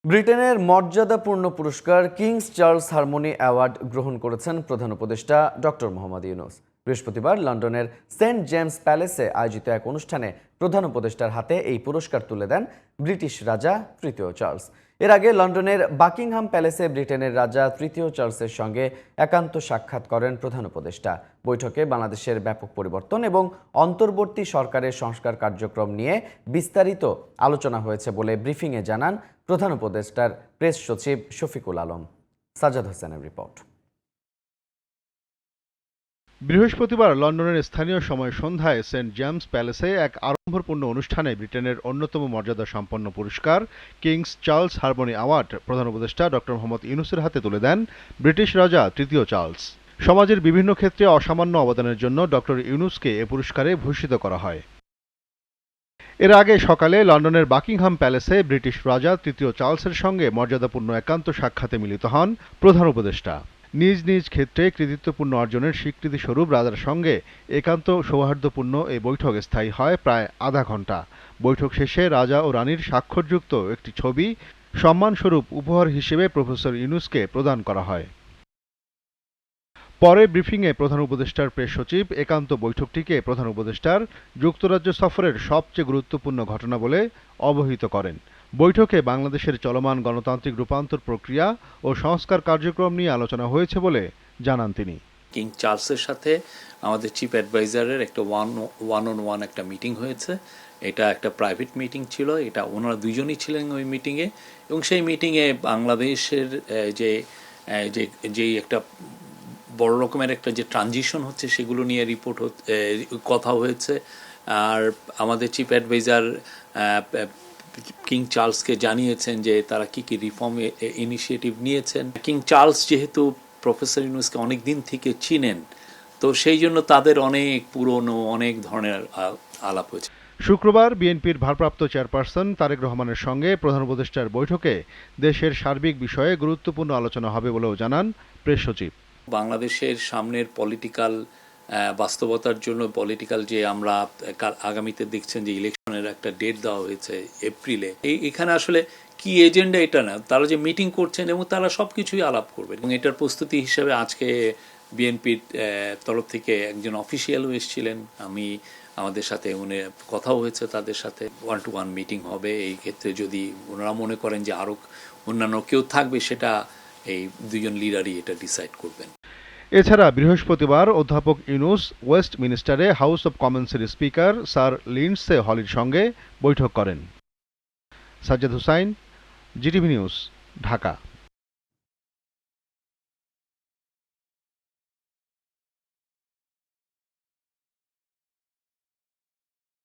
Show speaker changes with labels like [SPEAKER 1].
[SPEAKER 1] ব্রিটেনের মর্যাদাপূর্ণ পুরস্কার কিংস চার্লস হারমোনি অ্যাওয়ার্ড গ্রহণ করেছেন প্রধান উপদেষ্টা ডক্টর মোহাম্মদ ইউনূস। বৃহস্পতিবার লন্ডনের সেন্ট জেমস প্যালেসে আয়োজিত এক অনুষ্ঠানে প্রধান উপদেষ্টার হাতে এই পুরস্কার তুলে দেন ব্রিটিশ রাজা তৃতীয় চার্লস। এর আগে লন্ডনের বাকিংহাম প্যালেসে ব্রিটেনের রাজা তৃতীয় চার্লসের সঙ্গে একান্ত সাক্ষাৎ করেন প্রধান উপদেষ্টা। বৈঠকে বাংলাদেশের ব্যাপক পরিবর্তন এবং অন্তর্বর্তী সরকারের সংস্কার কার্যক্রম নিয়ে বিস্তারিত আলোচনা হয়েছে বলে ব্রিফিংয়ে জানান প্রধান উপদেষ্টার প্রেস সচিব শফিকুল আলম। সাজ্জাদ হোসেনের রিপোর্ট।
[SPEAKER 2] বৃহস্পতিবার লন্ডনের স্থানীয় সময় সন্ধ্যায় সেন্ট জেমস প্যালেসে এক আড়ম্বরপূর্ণ অনুষ্ঠানে ব্রিটেনের অন্যতম মর্যাদা সম্পন্ন পুরস্কার কিংস চার্লস হারমোনি অ্যাওয়ার্ড প্রধান উপদেষ্টা ডক্টর মোহাম্মদ ইউনূসের হাতে তুলে দেন ব্রিটিশ রাজা তৃতীয় চার্লস। সমাজের বিভিন্ন ক্ষেত্রে অসামান্য অবদানের জন্য ডক্টর ইউনূসকে এ পুরস্কারে ভূষিত করা হয়। এর আগে সকালে লন্ডনের বাকিংহাম প্যালেসে ব্রিটিশ রাজা তৃতীয় চার্লসের সঙ্গে মর্যাদাপূর্ণ একান্ত সাক্ষাতে মিলিত হন প্রধান উপদেষ্টা। নিজ নিজ ক্ষেত্রে কৃতিত্বপূর্ণ অর্জনের স্বীকৃতিস্বরূপ রাজার সঙ্গে একান্ত সৌহার্দ্যপূর্ণ এই বৈঠক স্থায়ী হয় প্রায় আধা ঘণ্টা। বৈঠক শেষে রাজা ও রানীর স্বাক্ষরযুক্ত একটি ছবি সম্মানস্বরূপ উপহার হিসেবে প্রফেসর ইউনূসকে প্রদান করা হয়। পরে ব্রিফিংয়ে প্রধান উপদেষ্টার প্রেস সচিব একান্ত বৈঠকটিকে প্রধান উপদেষ্টার যুক্তরাজ্য সফরের সবচেয়ে গুরুত্বপূর্ণ ঘটনা বলে অবহিত করেন। বৈঠকে বাংলাদেশের চলমান গণতান্ত্রিক রূপান্তর প্রক্রিয়া ও সংস্কার কার্যক্রম নিয়ে আলোচনা হয়েছে বলে জানান তিনি।
[SPEAKER 3] কিং চার্লসের সাথে আমাদের চিফ অ্যাডভাইজারের একটা ওয়ান অন ওয়ান একটা মিটিং হয়েছে। এটা একটা প্রাইভেট মিটিং ছিল, এটা ওনারা দুইজনই ছিলেন ওই মিটিংয়ে, এবং সেই মিটিংয়ে বাংলাদেশের যে একটা বড় রকমের একটা যে ট্রানজিশন হচ্ছে সেগুলো নিয়ে কথা হয়েছে। আর আমাদের চিফ অ্যাডভাইজার কিং চার্লসকে জানিয়েছেন যে তারা কি রিফর্ম ইনিশিয়েটিভ নিয়েছেন। কিং চার্লস যেহেতু প্রফেসর ইউনূসকে অনেক দিন থেকে চিনেন, তো সেই জন্য তাদের অনেক পুরনো অনেক ধরনের আলাপ হয়েছে।
[SPEAKER 2] শুক্রবার বিএনপির ভারপ্রাপ্ত চেয়ারপারসন তারেক রহমানের সঙ্গে প্রধান উপদেষ্টার বৈঠকে দেশের সার্বিক বিষয়ে গুরুত্বপূর্ণ আলোচনা হবে বলেও জানান প্রেস সচিব।
[SPEAKER 3] বাংলাদেশের সামনের পলিটিক্যাল বাস্তবতার জন্য পলিটিক্যাল যে আমরা আগামীতে দেখছেন যে ইলেকশনের একটা ডেট দেওয়া হয়েছে এপ্রিলে, এখানে আসলে কি এজেন্ডা এটা না, তারা যে মিটিং করছেন এবং তারা সবকিছুই আলাপ করবেন। এবং এটার প্রস্তুতি হিসেবে আজকে বিএনপির তরফ থেকে একজন অফিসিয়ালও এসেছিলেন, আমাদের সাথে উনি কথাও হয়েছে, তাদের সাথে ওয়ান টু ওয়ান মিটিং হবে। এই ক্ষেত্রে যদি ওনারা মনে করেন যে আরও অন্যান্য কেউ থাকবে, সেটা এই দুজন লিডারই এটা ডিসাইড করবেন।
[SPEAKER 2] এছাড়া বৃহস্পতিবার অধ্যাপক ইউনূস ওয়েস্টমিনিস্টারে হাউস অব কমন্সের স্পিকার স্যার লিন্ডসে হলির সঙ্গে বৈঠক করেন। Sajjad Hossain, GTV news, Dhaka.